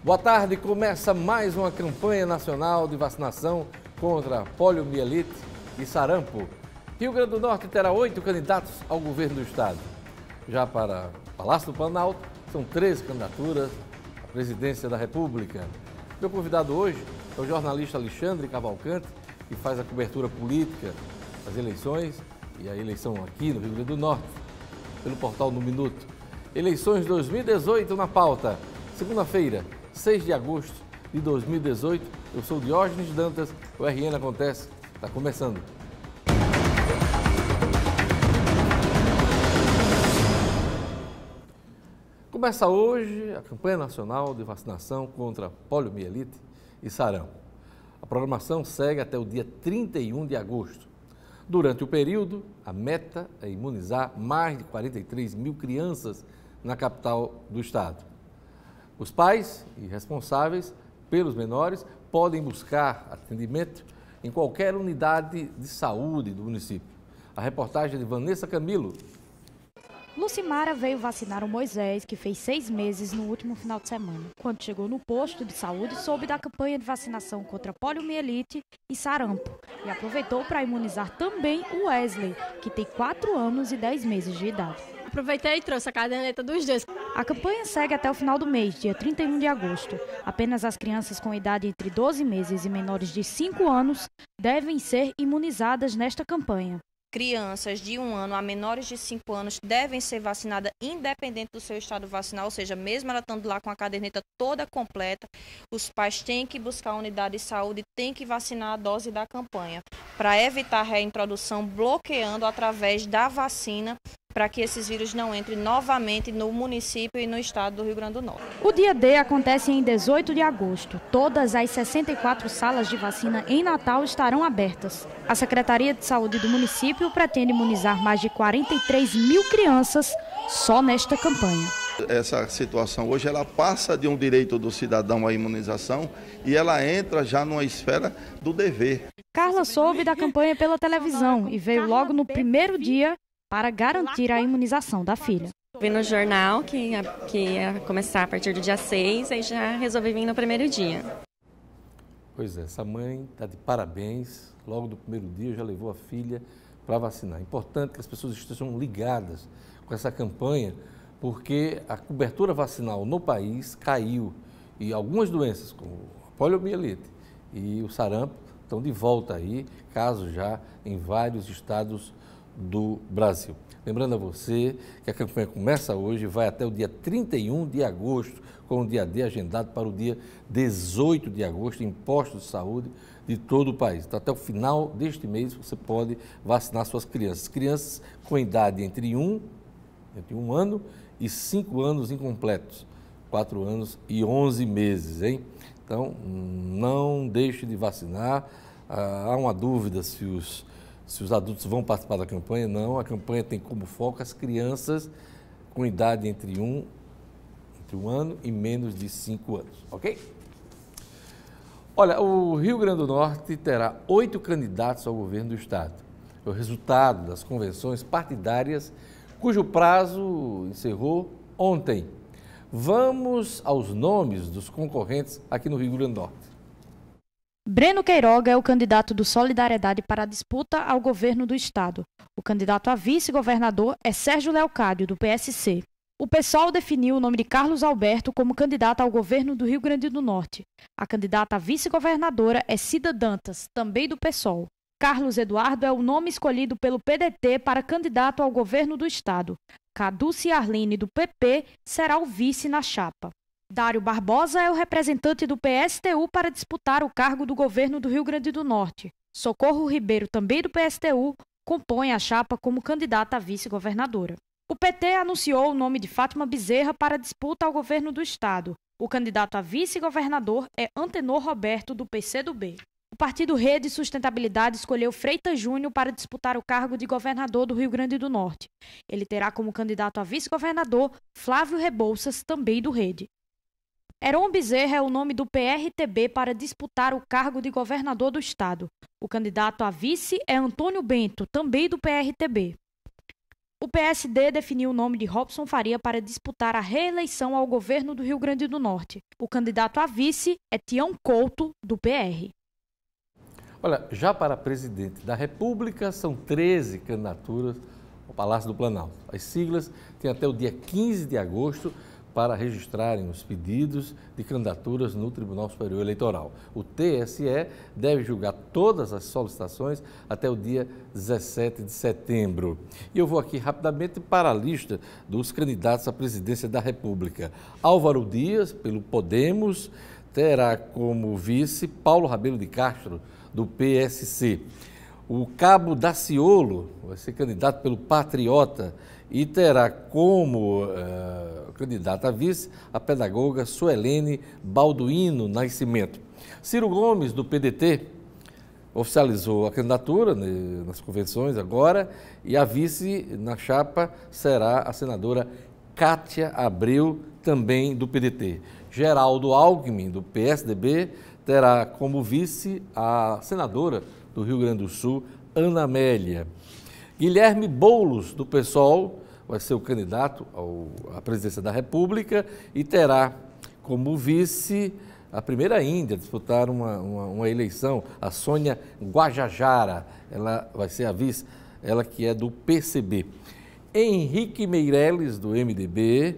Boa tarde, começa mais uma campanha nacional de vacinação contra poliomielite e sarampo. Rio Grande do Norte terá 8 candidatos ao governo do estado. Já para o Palácio do Planalto, são 13 candidaturas à presidência da República. Meu convidado hoje é o jornalista Alexandre Cavalcante, que faz a cobertura política das eleições e a eleição aqui no Rio Grande do Norte, pelo portal No Minuto. Eleições 2018 na pauta. Segunda-feira, 6 de agosto de 2018. Eu sou Diógenes Dantas, o RN Acontece está começando. Começa hoje a campanha nacional de vacinação contra poliomielite e sarampo. A programação segue até o dia 31 de agosto. Durante o período, a meta é imunizar mais de 43 mil crianças na capital do estado. Os pais e responsáveis pelos menores podem buscar atendimento em qualquer unidade de saúde do município. A reportagem de Vanessa Camilo. Lucimara veio vacinar o Moisés, que fez 6 meses no último final de semana. Quando chegou no posto de saúde, soube da campanha de vacinação contra poliomielite e sarampo e aproveitou para imunizar também o Wesley, que tem 4 anos e 10 meses de idade. Aproveitei e trouxe a caderneta dos dois. A campanha segue até o final do mês, dia 31 de agosto. Apenas as crianças com idade entre 12 meses e menores de 5 anos devem ser imunizadas nesta campanha. Crianças de 1 ano a menores de 5 anos devem ser vacinadas independente do seu estado vacinal, ou seja, mesmo ela estando lá com a caderneta toda completa, os pais têm que buscar a unidade de saúde, têm que vacinar a dose da campanha, para evitar a reintrodução, bloqueando através da vacina, para que esses vírus não entrem novamente no município e no estado do Rio Grande do Norte. O dia D acontece em 18 de agosto. Todas as 64 salas de vacina em Natal estarão abertas. A Secretaria de Saúde do município pretende imunizar mais de 43 mil crianças só nesta campanha. Essa situação hoje ela passa de um direito do cidadão à imunização e ela entra já numa esfera do dever. Carla soube da campanha pela televisão e veio logo no primeiro dia para garantir a imunização da filha. Vi no jornal que ia começar a partir do dia 6 e já resolvi vir no primeiro dia. Pois é, essa mãe está de parabéns. Logo do primeiro dia já levou a filha para vacinar. É importante que as pessoas estejam ligadas com essa campanha, porque a cobertura vacinal no país caiu e algumas doenças, como a poliomielite e o sarampo, estão de volta aí, casos já em vários estados do Brasil. Lembrando a você que a campanha começa hoje e vai até o dia 31 de agosto, com o dia D agendado para o dia 18 de agosto em postos de saúde de todo o país. Então, até o final deste mês você pode vacinar suas crianças. Crianças com idade entre 1 ano e 5 anos incompletos, 4 anos e 11 meses, hein? Então, não deixe de vacinar. Há uma dúvida se os adultos vão participar da campanha. Não, a campanha tem como foco as crianças com idade entre 1 ano e menos de 5 anos, ok? Olha, o Rio Grande do Norte terá 8 candidatos ao governo do estado. É o resultado das convenções partidárias, cujo prazo encerrou ontem. Vamos aos nomes dos concorrentes aqui no Rio Grande do Norte. Breno Queiroga é o candidato do Solidariedade para a disputa ao governo do estado. O candidato a vice-governador é Sérgio Leocádio, do PSC. O PSOL definiu o nome de Carlos Alberto como candidato ao governo do Rio Grande do Norte. A candidata a vice-governadora é Cida Dantas, também do PSOL. Carlos Eduardo é o nome escolhido pelo PDT para candidato ao governo do estado. Caduce Arline, do PP, será o vice na chapa. Dário Barbosa é o representante do PSTU para disputar o cargo do governo do Rio Grande do Norte. Socorro Ribeiro, também do PSTU, compõe a chapa como candidata a vice-governadora. O PT anunciou o nome de Fátima Bezerra para disputa ao governo do estado. O candidato a vice-governador é Antenor Roberto, do PCdoB. O partido Rede e Sustentabilidade escolheu Freitas Júnior para disputar o cargo de governador do Rio Grande do Norte. Ele terá como candidato a vice-governador Flávio Rebouças, também do Rede. Heron Bezerra é o nome do PRTB para disputar o cargo de governador do estado. O candidato a vice é Antônio Bento, também do PRTB. O PSD definiu o nome de Robson Faria para disputar a reeleição ao governo do Rio Grande do Norte. O candidato a vice é Tião Couto, do PR. Olha, já para presidente da República, são 13 candidaturas ao Palácio do Planalto. As siglas têm até o dia 15 de agosto para registrarem os pedidos de candidaturas no Tribunal Superior Eleitoral. O TSE deve julgar todas as solicitações até o dia 17 de setembro. E eu vou aqui rapidamente para a lista dos candidatos à presidência da República. Álvaro Dias, pelo Podemos, terá como vice Paulo Rabelo de Castro, do PSC. O Cabo Daciolo vai ser candidato pelo Patriota e terá como candidata a vice a pedagoga Suelene Balduino Nascimento. Ciro Gomes, do PDT, oficializou a candidatura nas convenções agora e a vice na chapa será a senadora Cátia Abreu, também do PDT. Geraldo Alckmin, do PSDB, terá como vice a senadora do Rio Grande do Sul, Ana Amélia. Guilherme Boulos, do PSOL, vai ser o candidato à presidência da República e terá como vice a primeira índia a disputar uma eleição, a Sônia Guajajara. Ela vai ser a vice, ela que é do PCB. Henrique Meirelles, do MDB,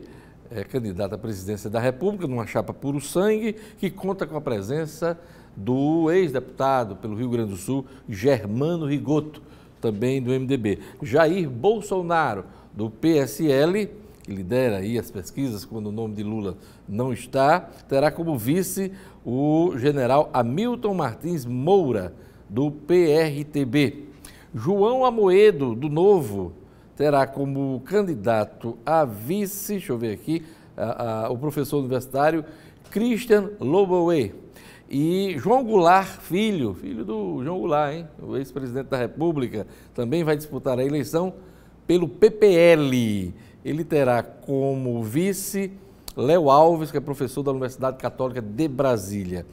é candidato à presidência da República, numa chapa puro sangue, que conta com a presença do ex-deputado pelo Rio Grande do Sul, Germano Rigoto, também do MDB. Jair Bolsonaro, do PSL, que lidera aí as pesquisas quando o nome de Lula não está, terá como vice o general Hamilton Martins Moura, do PRTB. João Amoedo, do Novo, terá como candidato a vice, deixa eu ver aqui, o professor universitário Christian Loboe. E João Goulart filho do João Goulart, hein? O ex-presidente da República, também vai disputar a eleição pelo PPL. Ele terá como vice Léo Alves, que é professor da Universidade Católica de Brasília.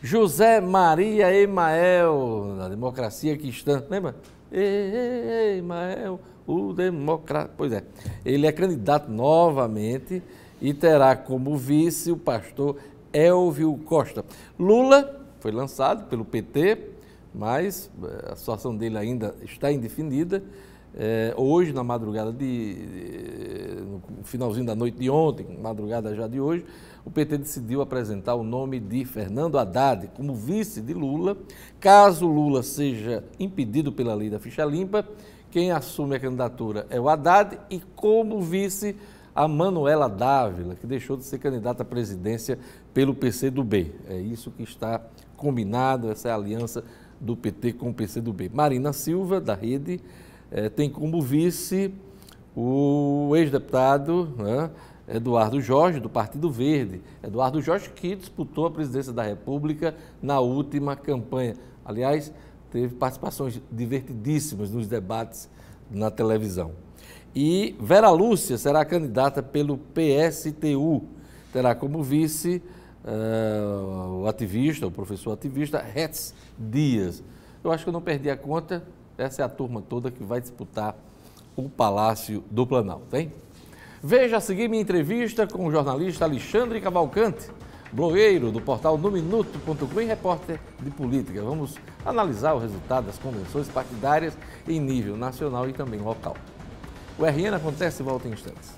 José Maria Emael, da Democracia Cristã, lembra? Emael, o democrata. Pois é, ele é candidato novamente e terá como vice o pastor Elvio Costa. Lula foi lançado pelo PT, mas a situação dele ainda está indefinida. Hoje, na madrugada no finalzinho da noite de ontem, madrugada já de hoje, o PT decidiu apresentar o nome de Fernando Haddad como vice de Lula. Caso Lula seja impedido pela lei da ficha limpa, quem assume a candidatura é o Haddad e como vice a Manuela Dávila, que deixou de ser candidata à presidência pelo PCdoB. É isso que está combinado, essa é a aliança do PT com o PCdoB. Marina Silva, da Rede, tem como vice o ex-deputado Eduardo Jorge, do Partido Verde. Eduardo Jorge, que disputou a presidência da República na última campanha. Aliás, teve participações divertidíssimas nos debates na televisão. E Vera Lúcia será candidata pelo PSTU. Terá como vice o professor ativista Hetz Dias. Eu acho que eu não perdi a conta. Essa é a turma toda que vai disputar o Palácio do Planalto, hein? Veja a seguir minha entrevista com o jornalista Alexandre Cavalcante, blogueiro do portal Nominuto.com e repórter de política. Vamos analisar o resultado das convenções partidárias em nível nacional e também local. O RN acontece e volta em instantes.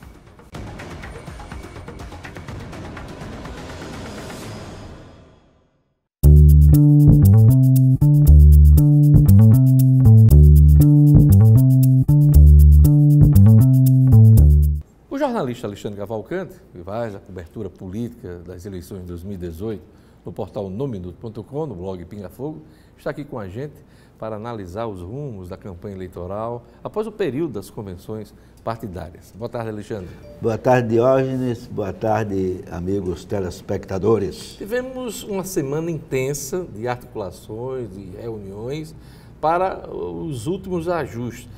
O jornalista Alexandre Cavalcante, que faz a cobertura política das eleições de 2018 no portal Nominuto.com, no blog Pinga Fogo, está aqui com a gente para analisar os rumos da campanha eleitoral após o período das convenções partidárias. Boa tarde, Alexandre. Boa tarde, Diógenes. Boa tarde, amigos telespectadores. Tivemos uma semana intensa de articulações, de reuniões para os últimos ajustes.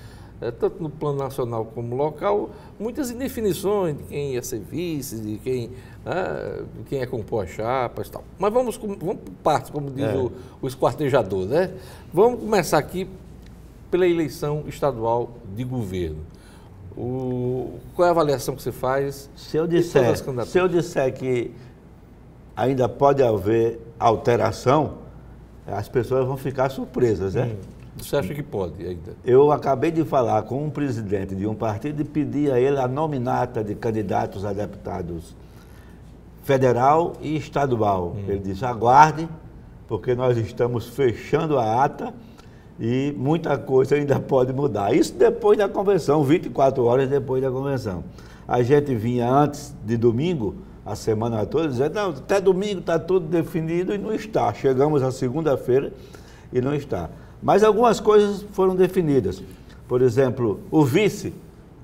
Tanto no plano nacional como local, muitas indefinições de quem ia ser vice, de quem ia compor as chapas e tal. Mas vamos por partes, como diz o esquartejador, né? Vamos começar aqui pela eleição estadual de governo. Qual é a avaliação que você faz? Se eu disser que ainda pode haver alteração, as pessoas vão ficar surpresas, né? Você acha que pode ainda? Eu acabei de falar com um presidente de um partido e pedi a ele a nominata de candidatos a deputados federal e estadual. Ele disse, aguarde, porque nós estamos fechando a ata e muita coisa ainda pode mudar. Isso depois da convenção, 24 horas depois da convenção. A gente vinha antes de domingo, a semana toda, dizendo, não, até domingo está tudo definido e não está. Chegamos à segunda-feira e não está. Mas algumas coisas foram definidas. Por exemplo, o vice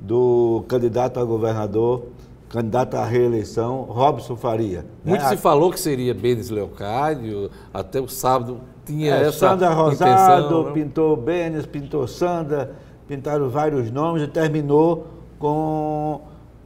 do candidato a governador, candidato à reeleição, Robson Faria. Muito se falou que seria Benes Leocádio, até o sábado tinha essa Sandra Rosado, intenção, pintou Benes, pintou Sandra, pintaram vários nomes e terminou com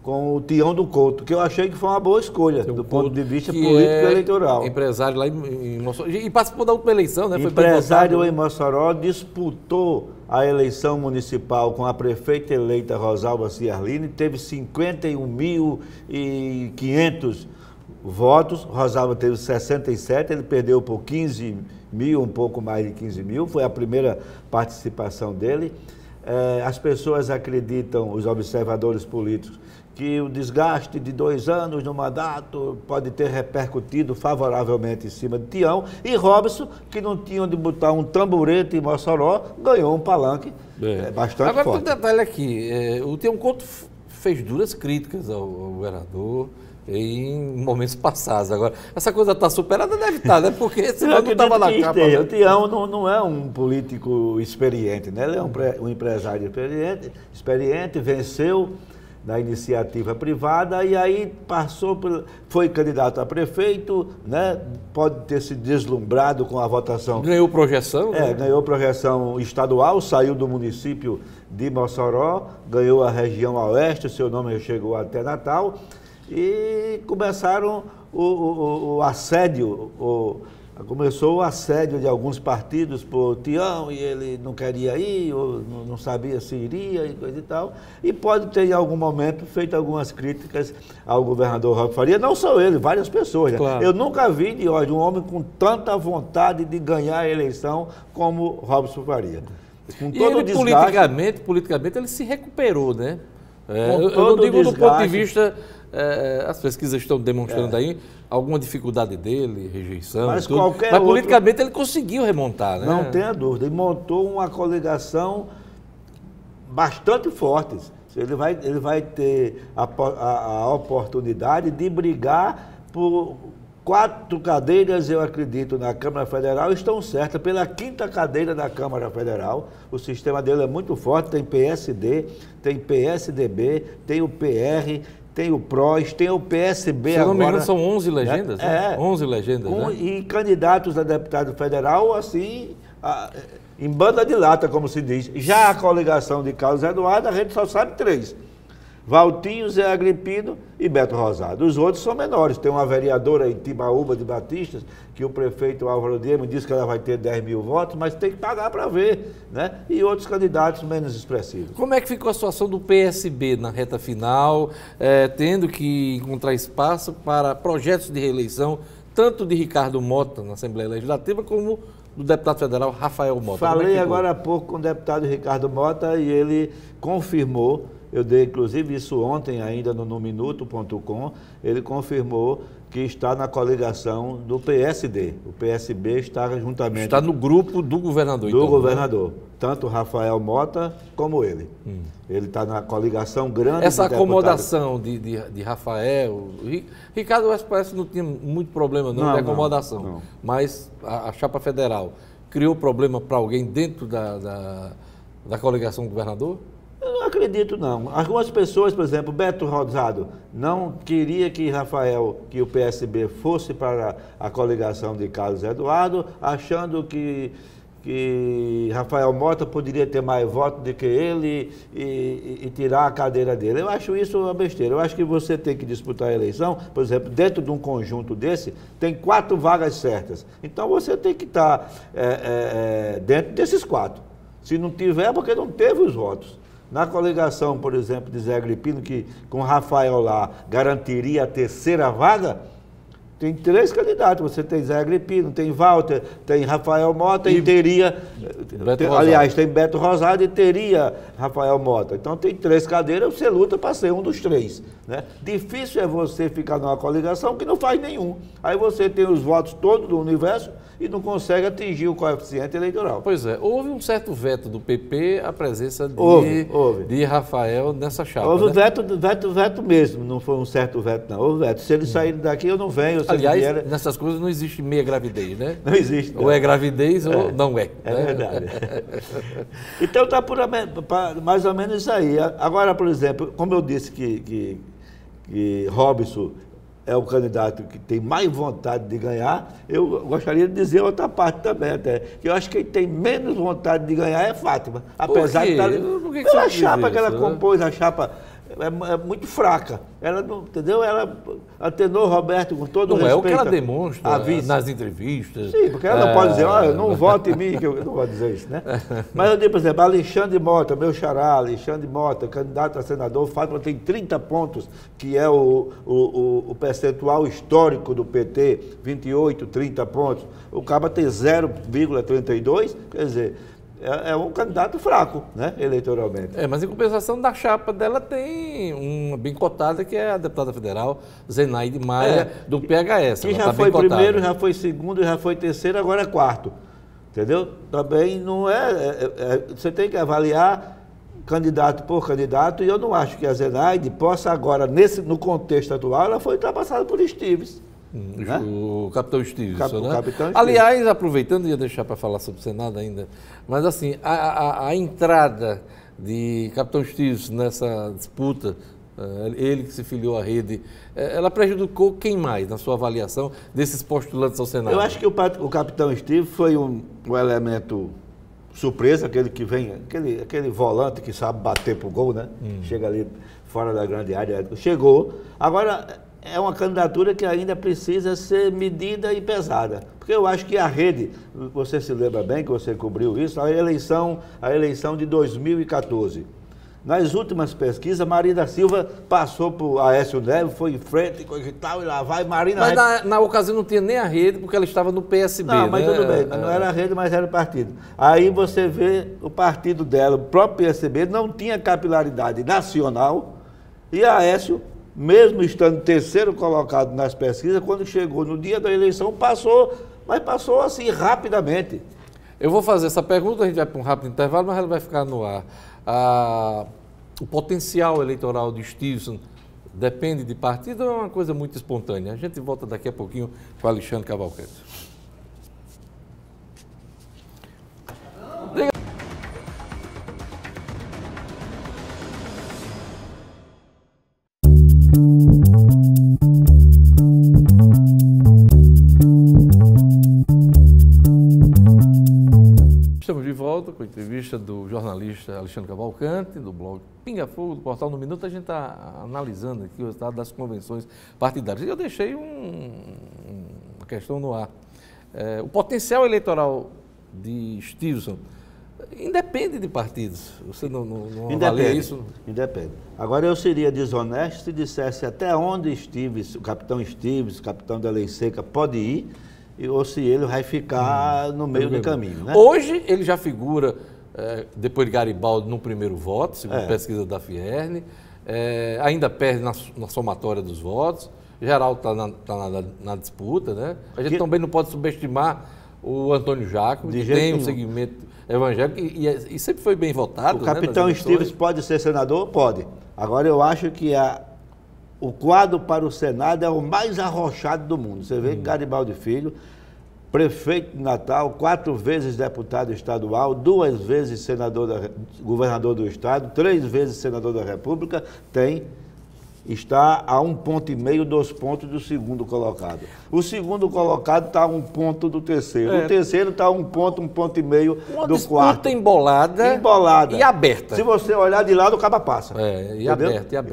o Tião do Couto, que eu achei que foi uma boa escolha, do ponto de vista político e eleitoral. Empresário lá em Mossoró, e participou da última eleição, né? Empresário em Mossoró, disputou a eleição municipal com a prefeita eleita Rosalba Ciarline, teve 51.500 votos, Rosalba teve 67, ele perdeu por 15 mil, um pouco mais de 15 mil, foi a primeira participação dele. As pessoas acreditam, os observadores políticos, que o desgaste de 2 anos no mandato pode ter repercutido favoravelmente em cima de Tião, e Robson, que não tinha onde botar um tamborete em Mossoró, ganhou um palanque bastante forte. Agora, um detalhe aqui, o Tião Couto fez duras críticas ao governador em momentos passados. Agora, essa coisa está superada, deve estar, né? Porque senão não estava na capa. O Tião não é um político experiente, né? Ele é um empresário experiente, venceu na iniciativa privada e aí foi candidato a prefeito, né? Pode ter se deslumbrado com a votação. Ganhou projeção? Né? Ganhou projeção estadual, saiu do município de Mossoró, ganhou a região oeste, seu nome chegou até Natal, e começaram o assédio, começou o assédio de alguns partidos por Tião, e ele não queria ir, ou não sabia se iria e coisa e tal. E pode ter, em algum momento, feito algumas críticas ao governador Robson Faria, não só ele, várias pessoas. Né? Claro. Eu nunca vi, de um homem com tanta vontade de ganhar a eleição como Robson Faria. Com todo ele, politicamente, ele se recuperou, né? Eu não digo do ponto de vista... as pesquisas estão demonstrando aí alguma dificuldade dele, rejeição, mas politicamente ele conseguiu remontar, né? Não tenha dúvida, ele montou uma coligação bastante forte. Ele vai ter a oportunidade de brigar por 4 cadeiras, eu acredito, na Câmara Federal, estão certas. Pela 5ª cadeira da Câmara Federal, o sistema dele é muito forte, tem PSD, tem PSDB, tem o PR, tem o PROS, tem o PSB agora. Se não me engano, são 11 legendas, né? 11 legendas, né? E candidatos a deputado federal, assim, em banda de lata, como se diz. Já a coligação de Carlos Eduardo, a gente só sabe 3. Valtinho, Zé Agripino e Beto Rosado. Os outros são menores. Tem uma vereadora em Timbaúba de Batistas, que o prefeito Álvaro Diego disse que ela vai ter 10 mil votos, mas tem que pagar para ver, né? E outros candidatos menos expressivos. Como é que ficou a situação do PSB na reta final, tendo que encontrar espaço para projetos de reeleição, tanto de Ricardo Mota na Assembleia Legislativa, como do deputado federal Rafael Mota? Falei agora há pouco com o deputado Ricardo Mota e ele confirmou. Eu dei, inclusive, isso ontem ainda no Minuto.com, ele confirmou que está na coligação do PSD. O PSB está juntamente... Está no grupo do governador. Do governador. Né? Tanto Rafael Mota como ele. Ele está na coligação grande. Essa acomodação de Rafael... Ricardo parece que não tinha muito problema de acomodação. Não. Mas a chapa federal criou problema para alguém dentro da coligação do governador? Eu não acredito, não. Algumas pessoas, por exemplo, Beto Rosado, não queria que o PSB fosse para a coligação de Carlos Eduardo, achando que Rafael Mota poderia ter mais votos do que ele e tirar a cadeira dele. Eu acho isso uma besteira. Eu acho que você tem que disputar a eleição, por exemplo, dentro de um conjunto desse, tem 4 vagas certas. Então você tem que estar dentro desses 4. Se não tiver, é porque não teve os votos. Na coligação, por exemplo, de Zé Agripino, que com Rafael lá garantiria a terceira vaga, tem 3 candidatos. Você tem Zé Agripino, tem Walter, tem Rafael Mota e teria... aliás, tem Beto Rosado e teria Rafael Mota. Então tem 3 cadeiras, você luta para ser um dos 3. Né? Difícil é você ficar numa coligação que não faz nenhum. Aí você tem os votos todos do universo e não consegue atingir o coeficiente eleitoral. Pois é, houve um certo veto do PP à presença de Rafael nessa chapa. Houve né? veto mesmo, não foi um certo veto, não. Houve veto. Se eles saírem daqui, eu não venho. Aliás, nessas coisas não existe meia gravidez, né? Não existe. Não. Ou é gravidez ou não é. É verdade. Então está mais ou menos isso aí. Agora, por exemplo, como eu disse que Robson é o candidato que tem mais vontade de ganhar, eu gostaria de dizer outra parte também até, que eu acho que quem tem menos vontade de ganhar é Fátima. Apesar de estar pela chapa que ela compôs, a chapa é muito fraca. Ela não, entendeu? Ela atenou Roberto com todo o respeito. Não é o que ela demonstra nas entrevistas. Sim, porque ela não pode dizer, olha, não vote em mim, que eu não vou dizer isso, né? Mas eu digo, por exemplo, Alexandre Mota, meu xará, Alexandre Mota, candidato a senador, Fátima tem 30 pontos, que é o percentual histórico do PT, 28, 30 pontos. O Caba tem 0,32, quer dizer... É um candidato fraco, né, eleitoralmente. Mas em compensação da chapa dela tem uma bem cotada, que é a deputada federal Zenaide Maia, do PHS. Que já foi primeiro, já foi segundo, já foi terceiro, agora é quarto. Entendeu? Também não você tem que avaliar candidato por candidato, e eu não acho que a Zenaide possa agora, no contexto atual, ela foi ultrapassada por Estives. Né? O capitão Estives, né? Capitão Estives. Aliás, aproveitando, ia deixar para falar sobre o Senado ainda, mas assim, a entrada de capitão Estives nessa disputa, ele que se filiou à rede, ela prejudicou quem mais, na sua avaliação, desses postulantes ao Senado? Eu acho que o capitão Estives foi um elemento surpresa, aquele que vem, aquele volante que sabe bater pro gol, né? Chega ali fora da grande área, chegou. Agora... é uma candidatura que ainda precisa ser medida e pesada. Porque eu acho que a rede, você se lembra bem que você cobriu isso, a eleição de 2014. Nas últimas pesquisas, Marina da Silva passou por Aécio Neves, foi em frente, coisa e tal, e lá vai Marina... Mas na ocasião não tinha nem a rede, porque ela estava no PSB, Não, mas tudo bem, não era a rede, mas era o partido. Aí você vê o partido dela, o próprio PSB, não tinha capilaridade nacional, e Aécio... mesmo estando terceiro colocado nas pesquisas, quando chegou no dia da eleição, passou assim rapidamente. Eu vou fazer essa pergunta, a gente vai para um rápido intervalo, mas ela vai ficar no ar. O potencial eleitoral de Stevenson depende de partido ou é uma coisa muito espontânea? A gente volta daqui a pouquinho com Alexandre Cavalcante. Estamos de volta com a entrevista do jornalista Alexandre Cavalcante, do blog Pinga Fogo, do Portal No Minuto. A gente está analisando aqui o resultado das convenções partidárias. E eu deixei uma questão no ar. O potencial eleitoral de Stevenson independe de partidos. Você não avalia isso? Independe. Agora, eu seria desonesto se dissesse até onde o capitão da Lei Seca, pode ir, ou se ele vai ficar no meio do caminho. Né? Hoje, ele já figura, depois de Garibaldi, no primeiro voto, segundo pesquisa da Fierne, ainda perde na somatória dos votos. Geraldo está na disputa, né? A gente também não pode subestimar o Antônio Jacome, que tem um segmento evangélico e sempre foi bem votado. O capitão Estives pode ser senador? Pode. Agora, eu acho que o quadro para o Senado é o mais arrochado do mundo. Você vê que Garibaldi Filho, prefeito de Natal, 4 vezes deputado estadual, 2 vezes governador do estado, 3 vezes senador da República, está a 1,5 ponto, 2 pontos do segundo colocado. O segundo colocado está a 1 ponto do terceiro. O terceiro está a 1 ponto, 1,5 pontos do quarto. Embolada e aberta. Se você olhar de lado, o cabo passa. Aberta.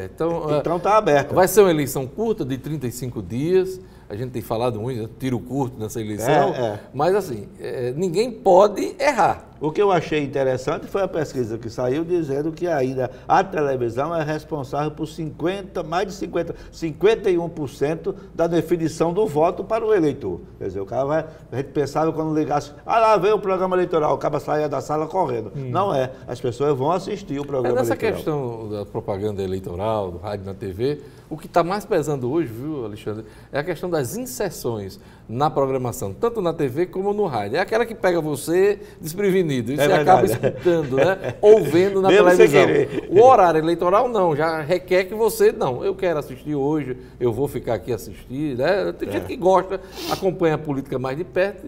Então está aberta. Vai ser uma eleição curta, de 35 dias. A gente tem falado muito, tiro curto nessa eleição. Mas assim, ninguém pode errar. O que eu achei interessante foi a pesquisa que saiu dizendo que ainda a televisão é responsável por 51% da definição do voto para o eleitor. Quer dizer, a gente pensava quando ligasse, lá veio o programa eleitoral, o cara saía da sala correndo. Não é, as pessoas vão assistir o programa nessa eleitoral. Questão da propaganda eleitoral, do rádio, na TV, o que está mais pesando hoje, viu, Alexandre, é a questão das inserções na programação, tanto na TV como no rádio. É aquela que pega você desprevenido, e você acaba escutando, né? Ou vendo na televisão. O horário eleitoral não, já requer que você, não, eu quero assistir hoje, eu vou ficar aqui assistir, né? Tem gente que gosta, acompanha a política mais de perto.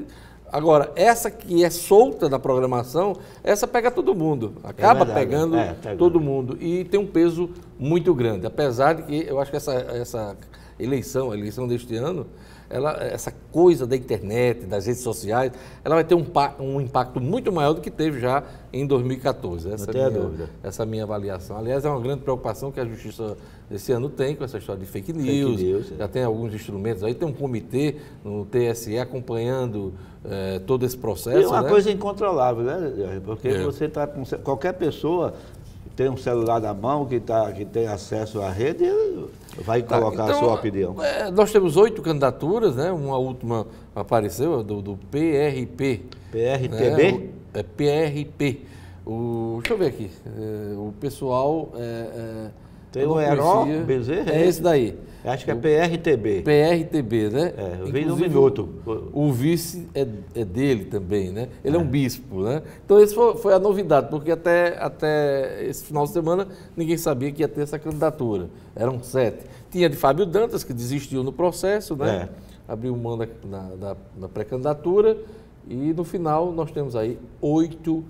Agora, essa que é solta da programação, essa pega todo mundo, acaba pegando todo mundo e tem um peso muito grande, apesar de que eu acho que essa eleição, a eleição deste ano, essa coisa da internet, das redes sociais, ela vai ter um impacto muito maior do que teve já em 2014. Essa é a minha avaliação. Aliás, é uma grande preocupação que a Justiça esse ano tem com essa história de fake news. Já tem alguns instrumentos aí, tem um comitê no TSE acompanhando todo esse processo. E é uma coisa incontrolável, né? Porque você está com qualquer pessoa tem um celular na mão que tem acesso à rede, ele vai colocar a sua opinião. Nós temos 8 candidaturas, né? Uma última apareceu, do PRP. PRTB? Né? PRP. Deixa eu ver aqui. O pessoal... tem o Herói Bezerra? É esse daí. Acho que é PRTB. PRTB, né? Eu vi no minuto. O vice é dele também, né? Ele é um bispo, né? Então, esse foi a novidade, porque até esse final de semana ninguém sabia que ia ter essa candidatura. Eram 7. Tinha de Fábio Dantas, que desistiu no processo, né? Abriu mão na pré-candidatura e no final nós temos aí 8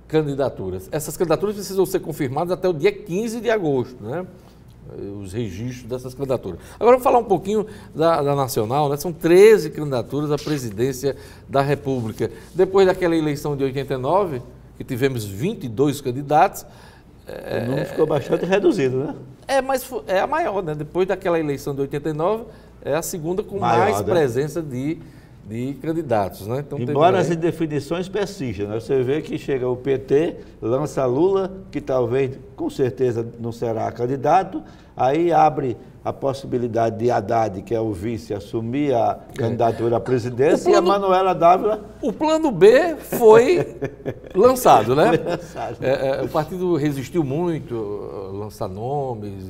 candidaturas. Essas candidaturas precisam ser confirmadas até o dia 15 de agosto, né? Os registros dessas candidaturas. Agora vamos falar um pouquinho da Nacional, né? São 13 candidaturas à presidência da República. Depois daquela eleição de 89, que tivemos 22 candidatos... O número ficou bastante reduzido, né? Mas é a maior, né? Depois daquela eleição de 89, é a segunda com mais presença de candidatos, né? Então, embora as indefinições persistam, né? Você vê que chega o PT, lança Lula, que talvez, com certeza, não será candidato, aí abre a possibilidade de Haddad, que é o vice, assumir a candidatura à presidência, e a Manuela Dávila... O plano B foi lançado, né? O partido resistiu muito a lançar nomes,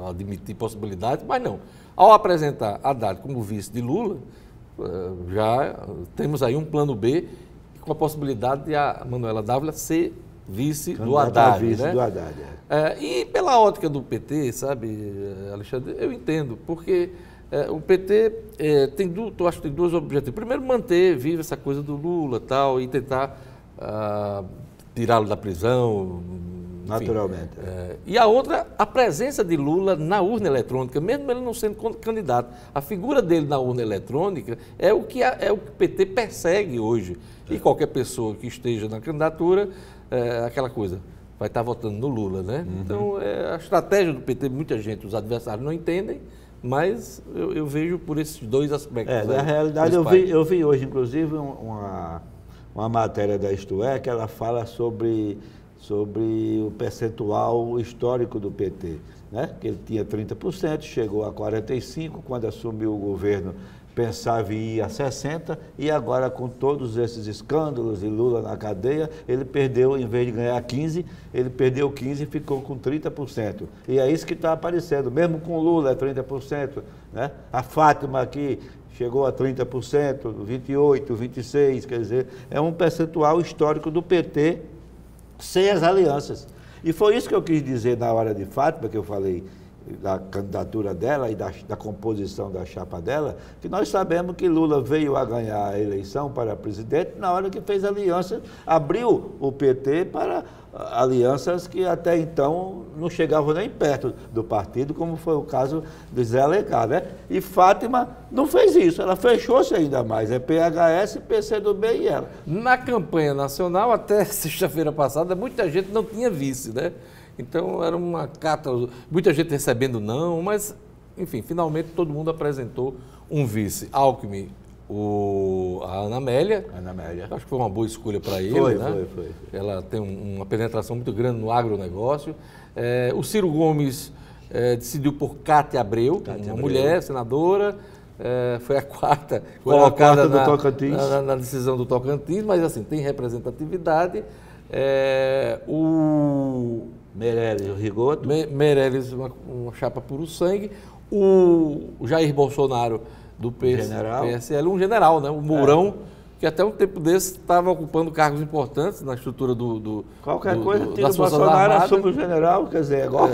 a admitir possibilidades, mas não. Ao apresentar Haddad como vice de Lula, já temos aí um plano B com a possibilidade de a Manuela Dávila ser vice do Haddad. E pela ótica do PT, sabe, Alexandre, eu entendo, porque o PT acho que tem 2 objetivos. Primeiro, manter viva essa coisa do Lula tal, e tentar tirá-lo da prisão. Naturalmente. E a outra, a presença de Lula na urna eletrônica, mesmo ele não sendo candidato. A figura dele na urna eletrônica é o que o PT persegue hoje. E qualquer pessoa que esteja na candidatura, aquela coisa, vai estar votando no Lula, né? Então, a estratégia do PT, muita gente, os adversários não entendem, mas eu vejo por esses 2 aspectos. Na realidade, eu vi hoje, inclusive, uma matéria da Isto É, que ela fala sobre o percentual histórico do PT, né? Que ele tinha 30%, chegou a 45%, quando assumiu o governo pensava em ir a 60%, e agora com todos esses escândalos e Lula na cadeia, ele perdeu, em vez de ganhar 15%, ele perdeu 15% e ficou com 30%. E é isso que está aparecendo, mesmo com Lula é 30%, né? A Fátima aqui chegou a 30%, 28%, 26%, quer dizer, é um percentual histórico do PT sem as alianças. E foi isso que eu quis dizer na hora de Fátima, que eu falei da candidatura dela e da composição da chapa dela, que nós sabemos que Lula veio a ganhar a eleição para presidente na hora que fez aliança, abriu o PT para alianças que até então não chegavam nem perto do partido, como foi o caso de Zé Alencar, né? E Fátima não fez isso, ela fechou-se ainda mais, é PHS, PCdoB e ela. Na campanha nacional, até sexta-feira passada, muita gente não tinha vice, né? Então era uma cata, muita gente recebendo não, mas, enfim, finalmente todo mundo apresentou um vice. Alckmin a Ana Amélia. Ana Amélia. Acho que foi uma boa escolha para ele, né? Foi. Ela tem uma penetração muito grande no agronegócio. O Ciro Gomes decidiu por Cátia Abreu, mulher, senadora. Foi a quarta colocada na decisão do Tocantins, mas assim, tem representatividade. O Meirelles, o Rigoto. Meirelles, uma chapa puro sangue. O Jair Bolsonaro, do PSL, um general, né? O Mourão, que até um tempo desse estava ocupando cargos importantes na estrutura Qualquer coisa, tira o Bolsonaro, assume o general, quer dizer, agora...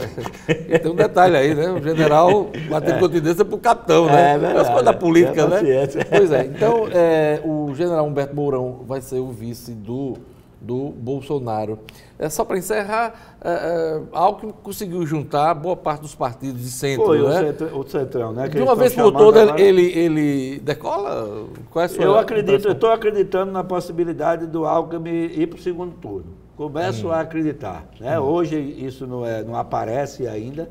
Tem um detalhe aí, né? O general batendo continência para o capitão, né? É verdade. As coisas da política, né? Paciência. Pois é. Então, o general Humberto Mourão vai ser o vice do Bolsonaro. Só para encerrar, Alckmin conseguiu juntar boa parte dos partidos de centro, Foi, né? o Centrão, né? De uma vez por toda, ele decola? Qual é a sua eu estou acreditando na possibilidade do Alckmin ir para o segundo turno. Começo a acreditar. Né? Hoje isso não aparece ainda,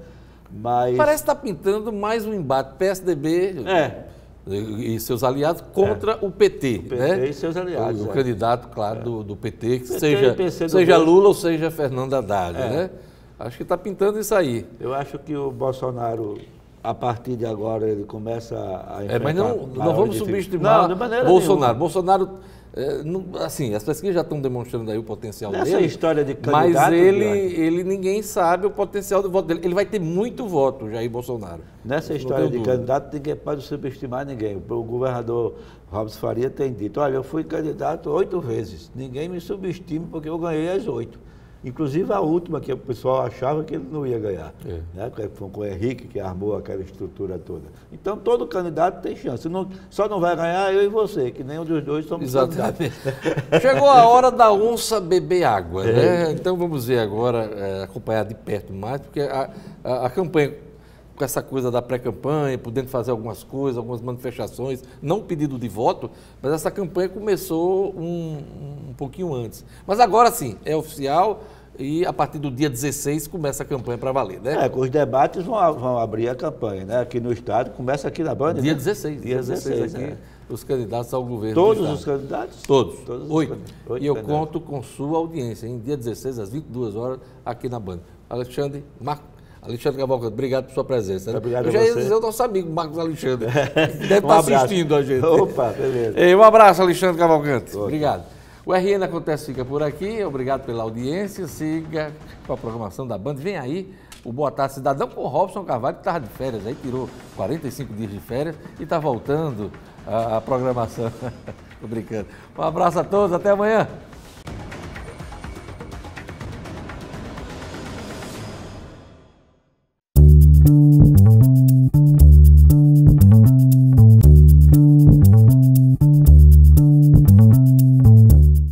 mas... Parece estar pintando mais um embate PSDB... e seus aliados contra o PT. O PT, né? E seus aliados. O candidato, claro, do PT, que PT seja Lula ou seja Fernando Haddad. Né? Acho que está pintando isso aí. Eu acho que o Bolsonaro, a partir de agora, ele começa a enfrentar... Mas não vamos subestimar Bolsonaro. Bolsonaro, assim, as pesquisas já estão demonstrando aí o potencial dele. Nessa história de candidato... Mas ninguém sabe o potencial do voto dele. Ele vai ter muito voto, Jair Bolsonaro. Nessa história de candidato, ninguém pode subestimar ninguém. O governador Robson Faria tem dito, olha, eu fui candidato 8 vezes. Ninguém me subestime porque eu ganhei as 8. Inclusive a última, que o pessoal achava que ele não ia ganhar. Né? Foi com o Henrique que armou aquela estrutura toda. Então, todo candidato tem chance. Só não vai ganhar eu e você, que nem um dos dois somos candidatos. Chegou a hora da onça beber água. Né? Então, vamos ver agora, acompanhar de perto mais, porque a campanha, com essa coisa da pré-campanha, podendo fazer algumas coisas, algumas manifestações, não pedido de voto, mas essa campanha começou um pouquinho antes. Mas agora sim, é oficial e a partir do dia 16 começa a campanha para valer, né? Os debates vão abrir a campanha, né? Aqui no estado, começa aqui na Band, Dia né? 16. Dia 16 aqui, os candidatos ao governo Todos os candidatos? Todos. 8. E eu conto com sua audiência, em dia 16, às 22 horas, aqui na Band. Alexandre Cavalcante, obrigado por sua presença. Né? Obrigado eu já ia dizer ao nosso amigo Marcos Alexandre, que deve estar assistindo a gente. Opa, beleza. Um abraço, Alexandre Cavalcante. Obrigado. O RN Acontece fica por aqui. Obrigado pela audiência. Siga com a programação da Band. Vem aí o Boa Tarde Cidadão com o Robson Carvalho, que estava de férias aí, tirou 45 dias de férias e está voltando a programação. Tô brincando. Um abraço a todos, até amanhã.